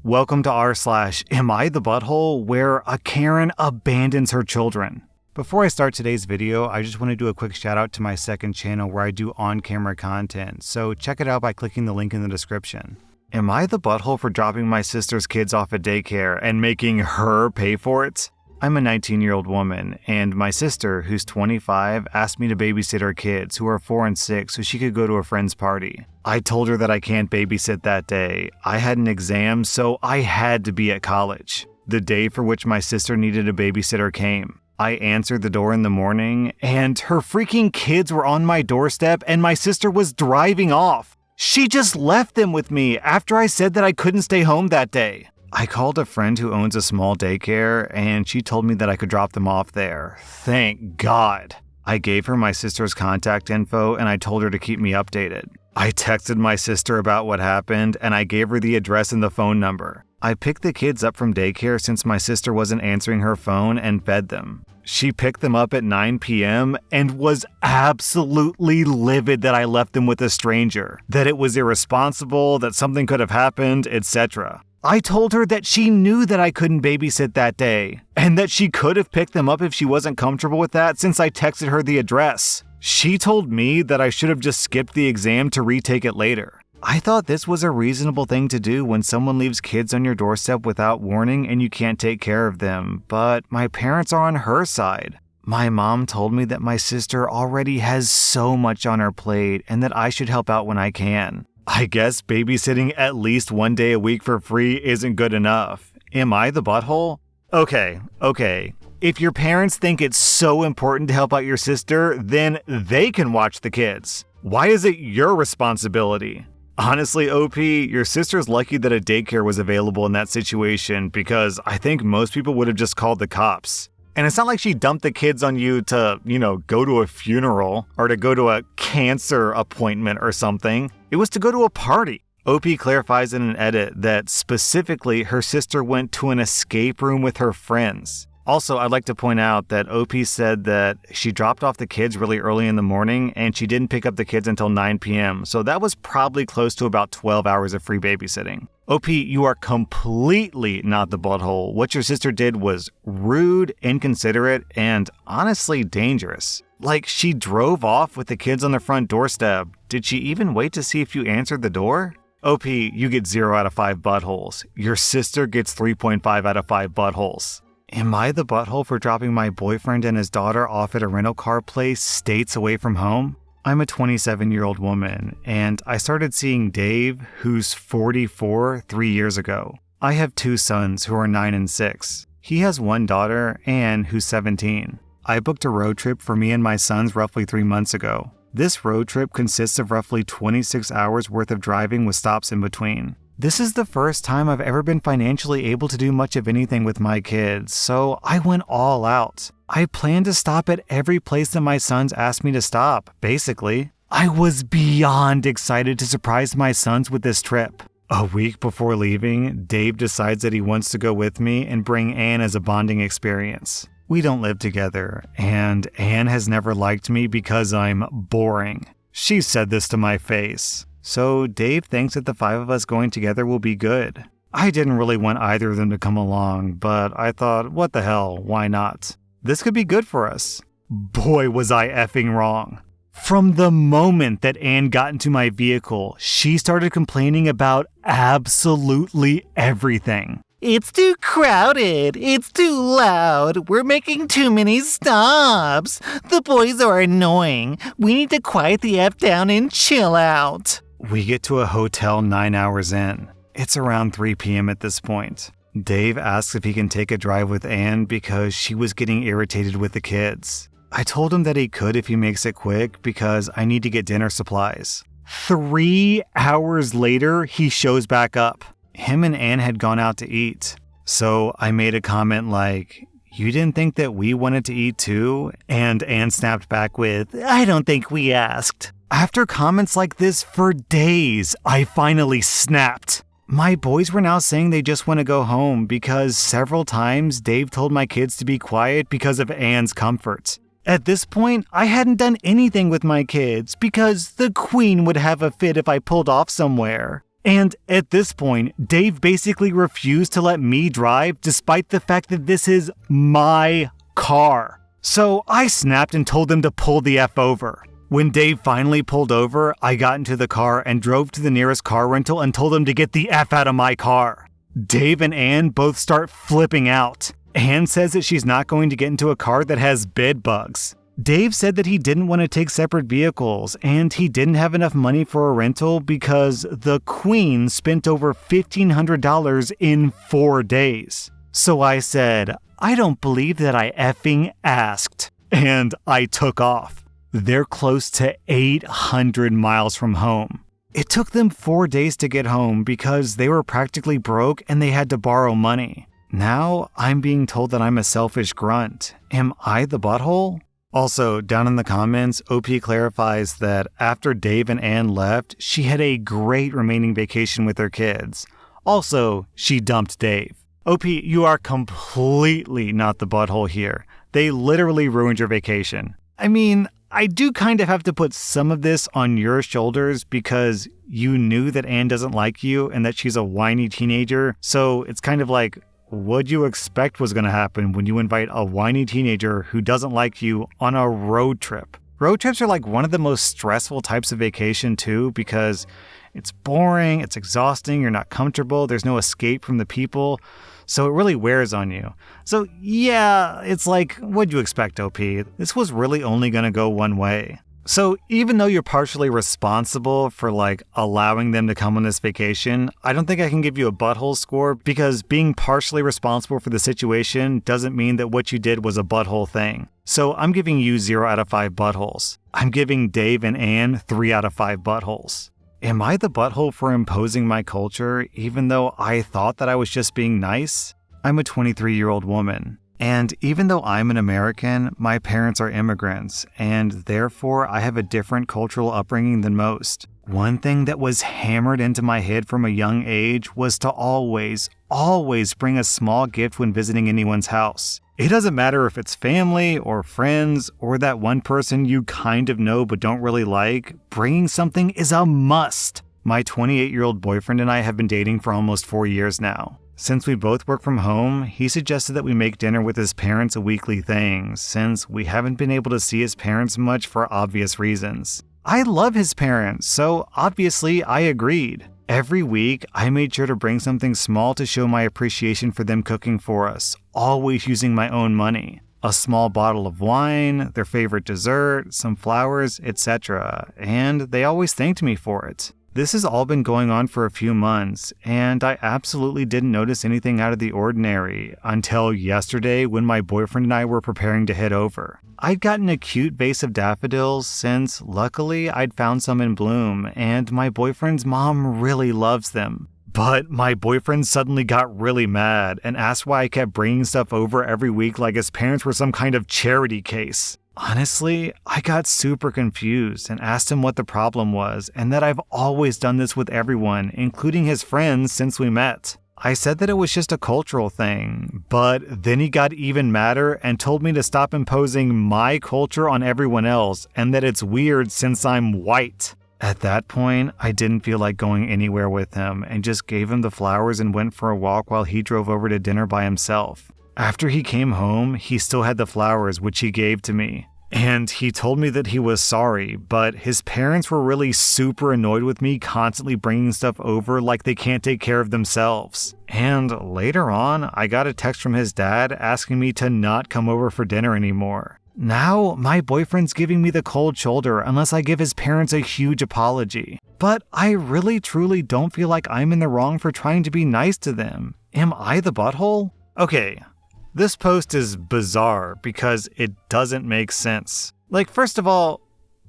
Welcome to rSlash, Am I the Butthole, where a Karen abandons her children. Before I start today's video, I just want to do a quick shout out to my second channel where I do on-camera content, so check it out by clicking the link in the description. Am I the butthole for dropping my sister's kids off at daycare and making her pay for it? I'm a 19-year-old woman, and my sister, who's 25, asked me to babysit her kids, who are 4 and 6, so she could go to a friend's party. I told her that I can't babysit that day. I had an exam, so I had to be at college. The day for which my sister needed a babysitter came. I answered the door in the morning, and her freaking kids were on my doorstep, and my sister was driving off. She just left them with me after I said that I couldn't stay home that day. I called a friend who owns a small daycare, and she told me that I could drop them off there. Thank God. I gave her my sister's contact info, and I told her to keep me updated. I texted my sister about what happened, and I gave her the address and the phone number. I picked the kids up from daycare since my sister wasn't answering her phone and fed them. She picked them up at 9 p.m. and was absolutely livid that I left them with a stranger, that it was irresponsible, that something could have happened, etc. I told her that she knew that I couldn't babysit that day, and that she could have picked them up if she wasn't comfortable with that since I texted her the address. She told me that I should have just skipped the exam to retake it later. I thought this was a reasonable thing to do when someone leaves kids on your doorstep without warning and you can't take care of them, but my parents are on her side. My mom told me that my sister already has so much on her plate and that I should help out when I can. I guess babysitting at least one day a week for free isn't good enough. Am I the butthole? Okay. If your parents think it's so important to help out your sister, then they can watch the kids. Why is it your responsibility? Honestly, OP, your sister's lucky that a daycare was available in that situation because I think most people would have just called the cops. And it's not like she dumped the kids on you to, go to a funeral or to go to a cancer appointment or something. It was to go to a party. OP clarifies in an edit that specifically her sister went to an escape room with her friends. Also, I'd like to point out that OP said that she dropped off the kids really early in the morning and she didn't pick up the kids until 9 p.m. So that was probably close to about 12 hours of free babysitting. OP, you are completely not the butthole. What your sister did was rude, inconsiderate, and honestly dangerous. Like, she drove off with the kids on the front doorstep. Did she even wait to see if you answered the door? OP, you get 0 out of 5 buttholes. Your sister gets 3.5 out of 5 buttholes. Am I the butthole for dropping my boyfriend and his daughter off at a rental car place states away from home? I'm a 27-year-old woman, and I started seeing Dave, who's 44, 3 years ago. I have 2 sons who are 9 and 6. He has 1 daughter, Anne, who's 17. I booked a road trip for me and my sons roughly 3 months ago. This road trip consists of roughly 26 hours worth of driving with stops in between. This is the first time I've ever been financially able to do much of anything with my kids, so I went all out. I planned to stop at every place that my sons asked me to stop, basically. I was beyond excited to surprise my sons with this trip. A week before leaving, Dave decides that he wants to go with me and bring Anne as a bonding experience. We don't live together, and Anne has never liked me because I'm boring. She said this to my face. So Dave thinks that the 5 of us going together will be good. I didn't really want either of them to come along, but I thought, what the hell, why not? This could be good for us. Boy, was I effing wrong. From the moment that Anne got into my vehicle, she started complaining about absolutely everything. It's too crowded. It's too loud. We're making too many stops. The boys are annoying. We need to quiet the F down and chill out. We get to a hotel 9 hours in. It's around 3 p.m. at this point. Dave asks if he can take a drive with Anne because she was getting irritated with the kids. I told him that he could if he makes it quick because I need to get dinner supplies. 3 hours later, he shows back up. Him and Anne had gone out to eat. So I made a comment like, "You didn't think that we wanted to eat too?" And Anne snapped back with, "I don't think we asked." After comments like this for days, I finally snapped. My boys were now saying they just want to go home because several times Dave told my kids to be quiet because of Anne's comfort. At this point, I hadn't done anything with my kids because the queen would have a fit if I pulled off somewhere. And at this point, Dave basically refused to let me drive despite the fact that this is my car. So I snapped and told him to pull the F over. When Dave finally pulled over, I got into the car and drove to the nearest car rental and told him to get the F out of my car. Dave and Ann both start flipping out. Ann says that she's not going to get into a car that has bed bugs. Dave said that he didn't want to take separate vehicles and he didn't have enough money for a rental because the Queen spent over $1,500 in 4 days. So I said, I don't believe that I effing asked. And I took off. They're close to 800 miles from home. It took them 4 days to get home because they were practically broke and they had to borrow money. Now I'm being told that I'm a selfish grunt. Am I the butthole? Also, down in the comments, OP clarifies that after Dave and Ann left, she had a great remaining vacation with her kids. Also, she dumped Dave. OP, you are completely not the butthole here. They literally ruined your vacation. I mean, I do kind of have to put some of this on your shoulders because you knew that Ann doesn't like you and that she's a whiny teenager. So it's kind of like, what'd you expect was going to happen when you invite a whiny teenager who doesn't like you on a road trip? Road trips are like one of the most stressful types of vacation too because it's boring, it's exhausting, you're not comfortable, there's no escape from the people. So it really wears on you. So yeah, it's like, what'd you expect, OP? This was really only going to go one way. So even though you're partially responsible for allowing them to come on this vacation, I don't think I can give you a butthole score because being partially responsible for the situation doesn't mean that what you did was a butthole thing. So I'm giving you 0 out of 5 buttholes. I'm giving Dave and Ann 3 out of 5 buttholes. Am I the butthole for imposing my culture even though I thought that I was just being nice? I'm a 23-year-old woman. And even though I'm an American, my parents are immigrants, and therefore I have a different cultural upbringing than most. One thing that was hammered into my head from a young age was to always bring a small gift when visiting anyone's house. It doesn't matter if it's family or friends or that one person you kind of know but don't really like, bringing something is a must. My 28-year-old boyfriend and I have been dating for almost 4 years now. Since we both work from home, he suggested that we make dinner with his parents a weekly thing, since we haven't been able to see his parents much for obvious reasons. I love his parents, so obviously I agreed. Every week, I made sure to bring something small to show my appreciation for them cooking for us, always using my own money. A small bottle of wine, their favorite dessert, some flowers, etc. And they always thanked me for it. This has all been going on for a few months, and I absolutely didn't notice anything out of the ordinary until yesterday when my boyfriend and I were preparing to head over. I'd gotten a cute vase of daffodils since, luckily, I'd found some in bloom, and my boyfriend's mom really loves them. But my boyfriend suddenly got really mad and asked why I kept bringing stuff over every week like his parents were some kind of charity case. Honestly, I got super confused and asked him what the problem was and that I've always done this with everyone, including his friends, since we met. I said that it was just a cultural thing, but then he got even madder and told me to stop imposing my culture on everyone else and that it's weird since I'm white. At that point, I didn't feel like going anywhere with him and just gave him the flowers and went for a walk while he drove over to dinner by himself. After he came home, he still had the flowers, which he gave to me. And he told me that he was sorry, but his parents were really super annoyed with me constantly bringing stuff over like they can't take care of themselves. And later on, I got a text from his dad asking me to not come over for dinner anymore. Now, my boyfriend's giving me the cold shoulder unless I give his parents a huge apology. But I really truly don't feel like I'm in the wrong for trying to be nice to them. Am I the butthole? Okay. This post is bizarre because it doesn't make sense. First of all,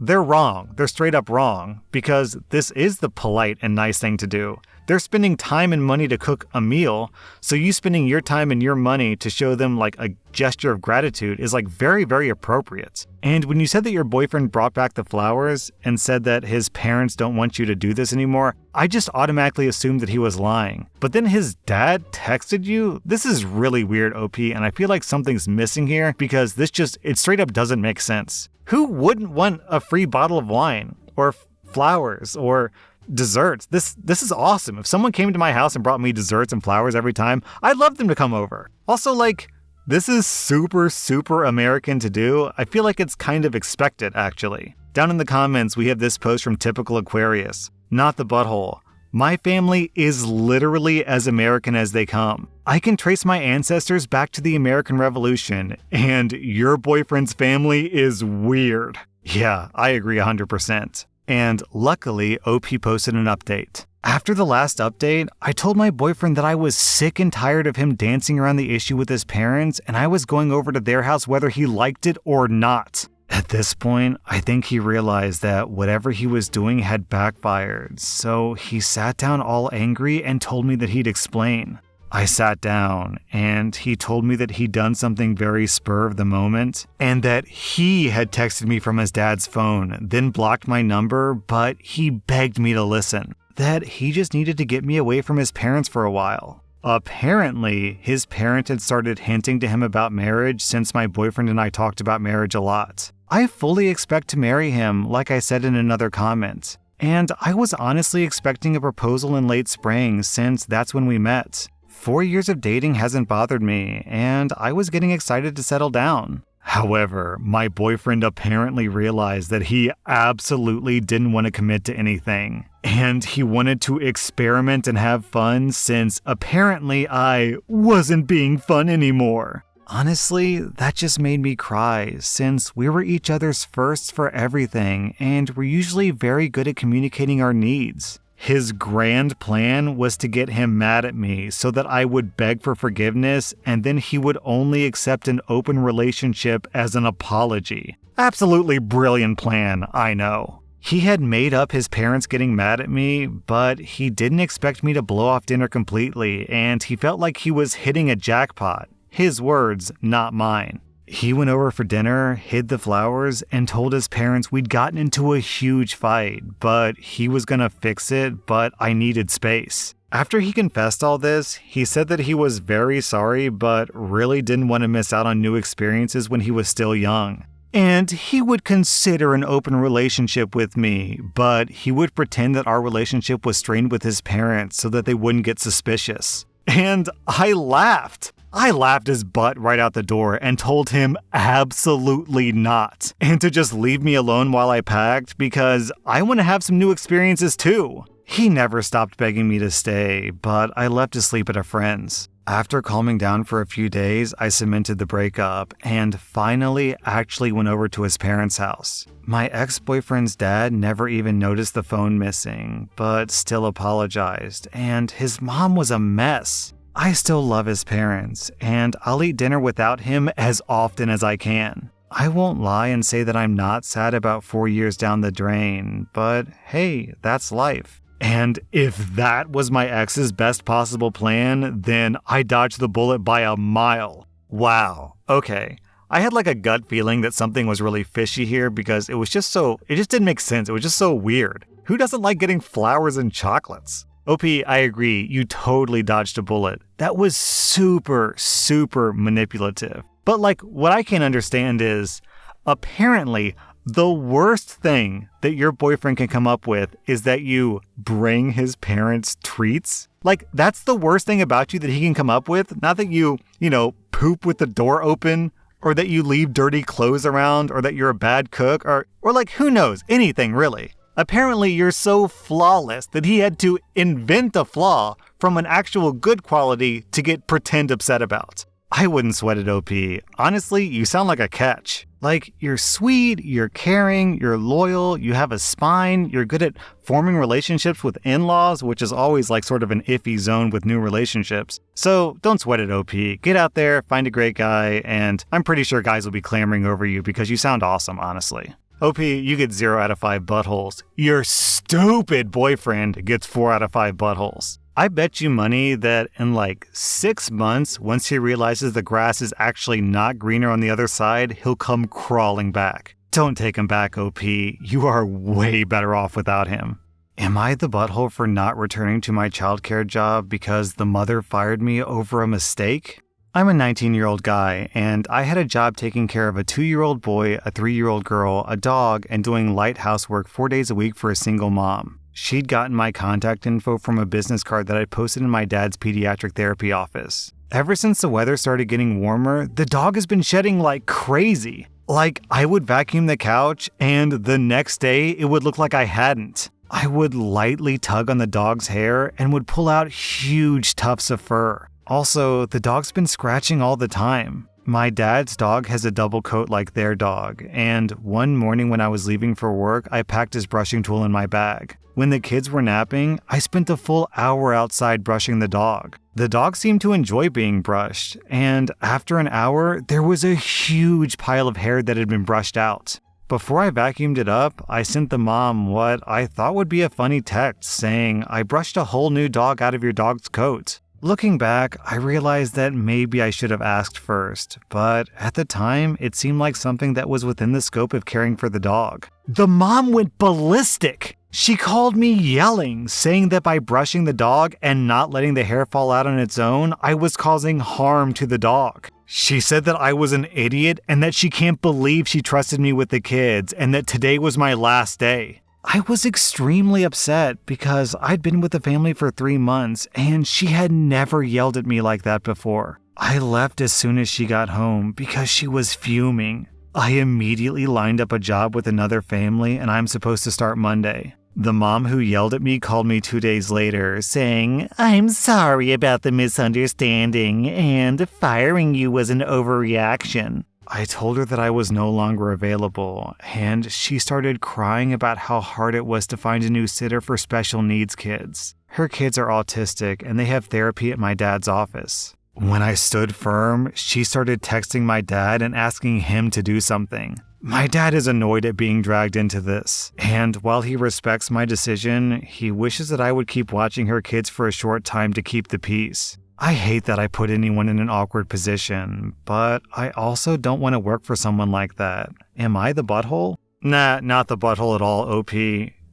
they're wrong. They're straight up wrong because this is the polite and nice thing to do. They're spending time and money to cook a meal, so you spending your time and your money to show them a gesture of gratitude is very, very appropriate. And when you said that your boyfriend brought back the flowers and said that his parents don't want you to do this anymore, I just automatically assumed that he was lying. But then his dad texted you? This is really weird, OP, and I feel like something's missing here because it straight up doesn't make sense. Who wouldn't want a free bottle of wine or flowers or desserts. This is awesome. If someone came to my house and brought me desserts and flowers every time, I'd love them to come over. Also, like, this is super, super American to do. I feel like it's kind of expected, actually. Down in the comments, we have this post from Typical Aquarius. Not the butthole. My family is literally as American as they come. I can trace my ancestors back to the American Revolution, and your boyfriend's family is weird. Yeah, I agree 100%. And luckily, OP posted an update. After the last update, I told my boyfriend that I was sick and tired of him dancing around the issue with his parents, and I was going over to their house whether he liked it or not. At this point, I think he realized that whatever he was doing had backfired, so he sat down all angry and told me that he'd explain. I sat down, and he told me that he'd done something very spur of the moment, and that he had texted me from his dad's phone, then blocked my number, but he begged me to listen. That he just needed to get me away from his parents for a while. Apparently, his parent had started hinting to him about marriage since my boyfriend and I talked about marriage a lot. I fully expect to marry him, like I said in another comment. And I was honestly expecting a proposal in late spring since that's when we met. 4 years of dating hasn't bothered me, and I was getting excited to settle down. However, my boyfriend apparently realized that he absolutely didn't want to commit to anything. And he wanted to experiment and have fun since apparently I wasn't being fun anymore. Honestly, that just made me cry since we were each other's firsts for everything and we're usually very good at communicating our needs. His grand plan was to get him mad at me so that I would beg for forgiveness and then he would only accept an open relationship as an apology. Absolutely brilliant plan, I know. He had made up his parents getting mad at me, but he didn't expect me to blow off dinner completely and he felt like he was hitting a jackpot. His words, not mine. He went over for dinner, hid the flowers, and told his parents we'd gotten into a huge fight, but he was gonna fix it, but I needed space. After he confessed all this, he said that he was very sorry, but really didn't want to miss out on new experiences when he was still young. And he would consider an open relationship with me, but he would pretend that our relationship was strained with his parents so that they wouldn't get suspicious. And I laughed. I laughed his butt right out the door and told him absolutely not, and to just leave me alone while I packed because I want to have some new experiences too. He never stopped begging me to stay, but I left to sleep at a friend's. After calming down for a few days, I cemented the breakup and finally actually went over to his parents' house. My ex-boyfriend's dad never even noticed the phone missing, but still apologized, and his mom was a mess. I still love his parents, and I'll eat dinner without him as often as I can. I won't lie and say that I'm not sad about 4 years down the drain, but hey, that's life. And if that was my ex's best possible plan, then I dodged the bullet by a mile. Wow, okay. I had like a gut feeling that something was really fishy here because it just didn't make sense. It was just so weird. Who doesn't like getting flowers and chocolates? OP, I agree, you totally dodged a bullet. That was super, super manipulative. But like, what I can't understand is, apparently, the worst thing that your boyfriend can come up with is that you bring his parents treats. Like, that's the worst thing about you that he can come up with? Not that you poop with the door open, or that you leave dirty clothes around, or that you're a bad cook, or like, who knows, anything really. Apparently, you're so flawless that he had to invent a flaw from an actual good quality to get pretend upset about. I wouldn't sweat it, OP. Honestly, you sound like a catch. Like, you're sweet, you're caring, you're loyal, you have a spine, you're good at forming relationships with in-laws, which is always like sort of an iffy zone with new relationships. So don't sweat it, OP. Get out there, find a great guy, and I'm pretty sure guys will be clamoring over you because you sound awesome, honestly. OP, you get 0 out of 5 buttholes. Your stupid boyfriend gets 4 out of 5 buttholes. I bet you money that in like 6 months, once he realizes the grass is actually not greener on the other side, he'll come crawling back. Don't take him back, OP. You are way better off without him. Am I the butthole for not returning to my childcare job because the mother fired me over a mistake? I'm a 19-year-old guy, and I had a job taking care of a 2-year-old boy, a 3-year-old girl, a dog, and doing light housework 4 days a week for a single mom. She'd gotten my contact info from a business card that I posted in my dad's pediatric therapy office. Ever since the weather started getting warmer, the dog has been shedding like crazy. Like, I would vacuum the couch, and the next day it would look like I hadn't. I would lightly tug on the dog's hair and would pull out huge tufts of fur. Also, the dog's been scratching all the time. My dad's dog has a double coat like their dog, and one morning when I was leaving for work, I packed his brushing tool in my bag. When the kids were napping, I spent a full hour outside brushing the dog. The dog seemed to enjoy being brushed, and after an hour, there was a huge pile of hair that had been brushed out. Before I vacuumed it up, I sent the mom what I thought would be a funny text saying, "I brushed a whole new dog out of your dog's coat." Looking back, I realized that maybe I should have asked first, but at the time, it seemed like something that was within the scope of caring for the dog. The mom went ballistic! She called me yelling, saying that by brushing the dog and not letting the hair fall out on its own, I was causing harm to the dog. She said that I was an idiot and that she can't believe she trusted me with the kids and that today was my last day. I was extremely upset because I'd been with the family for 3 months and she had never yelled at me like that before. I left as soon as she got home because she was fuming. I immediately lined up a job with another family and I'm supposed to start Monday. The mom who yelled at me called me 2 days later, saying, "I'm sorry about the misunderstanding, and firing you was an overreaction." I told her that I was no longer available, and she started crying about how hard it was to find a new sitter for special needs kids. Her kids are autistic, and they have therapy at my dad's office. When I stood firm, she started texting my dad and asking him to do something. My dad is annoyed at being dragged into this, and while he respects my decision, he wishes that I would keep watching her kids for a short time to keep the peace. I hate that I put anyone in an awkward position, but I also don't want to work for someone like that. Am I the butthole? Nah, not the butthole at all, OP.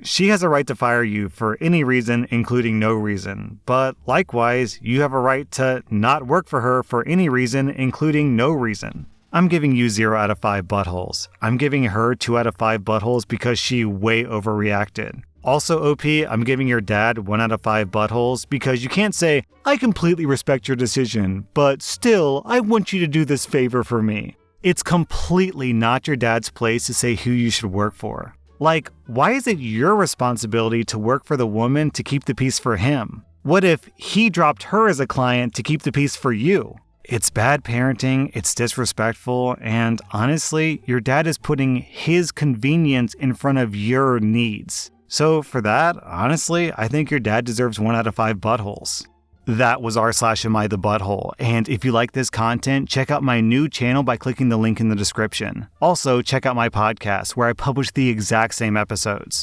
She has a right to fire you for any reason, including no reason. But likewise, you have a right to not work for her for any reason, including no reason. I'm giving you 0 out of 5 buttholes. I'm giving her 2 out of 5 buttholes because she way overreacted. Also, OP, I'm giving your dad 1 out of 5 buttholes because you can't say, "I completely respect your decision, but still, I want you to do this favor for me." It's completely not your dad's place to say who you should work for. Like, why is it your responsibility to work for the woman to keep the peace for him? What if he dropped her as a client to keep the peace for you? It's bad parenting, it's disrespectful, and honestly, your dad is putting his convenience in front of your needs. So for that, honestly, I think your dad deserves 1 out of 5 buttholes. That was rSlash Butthole, and if you like this content, check out my new channel by clicking the link in the description. Also, check out my podcast, where I publish the exact same episodes.